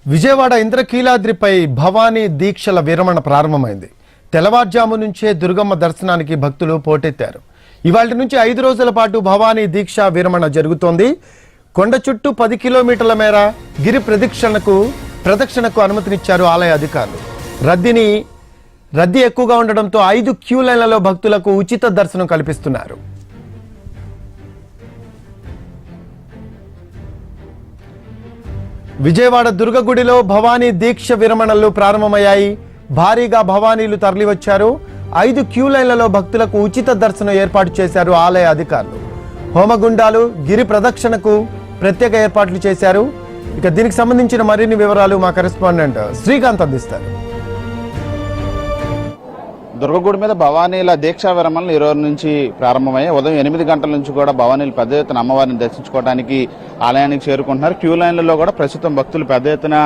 విజయవాడ ఇంద్రకీలాద్రిపై భవానీ దీక్షల విరమణ ప్రారంభమైంది. తెల్లవారుజాము నుంచే దుర్గమ్మ దర్శనానికి భక్తులు పోటెత్తారు. ఇవాళ్టి నుంచి 5 రోజుల పాటు భవానీ దీక్ష విరమణ జరుగుతోంది. కొండ చుట్టూ 10 కిలోమీటర్ల మేర గిరి ప్రదక్షిణకు అనుమతినిచ్చారు ఆలయ అధికారులు. రద్దీ ఎక్కువగా ఉండడంతో 5 క్యూ లైన్లలో భక్తులకు ఉచిత దర్శనం కల్పిస్తున్నారు. విజయవాడ దుర్గగుడిలో భవానీ దీక్ష విరమణలు ప్రారంభమయ్యాయి. భారీగా భవానీలు తరలివచ్చారు. 5 క్యూ లైన్లలో భక్తులకు ఉచిత దర్శనం ఏర్పాటు చేశారు ఆలయ అధికారులు. హోమగుండాలు, గిరి ప్రదక్షిణకు ప్రత్యేక ఏర్పాట్లు చేశారు. ఇక దీనికి సంబంధించిన మరిన్ని వివరాలు మా కరెస్పాండెంట్ శ్రీకాంత్ అందిస్తారు. దుర్గగుడి మీద భవానీల దీక్షా విరమణలు ఈ రోజు నుంచి ప్రారంభమయ్యాయి. ఉదయం 8 గంటల నుంచి కూడా భవానీలు పెద్ద ఎత్తున అమ్మవారిని దర్శించుకోవడానికి ఆలయానికి చేరుకుంటున్నారు. క్యూ లైన్లలో కూడా ప్రస్తుతం భక్తులు పెద్ద ఎత్తున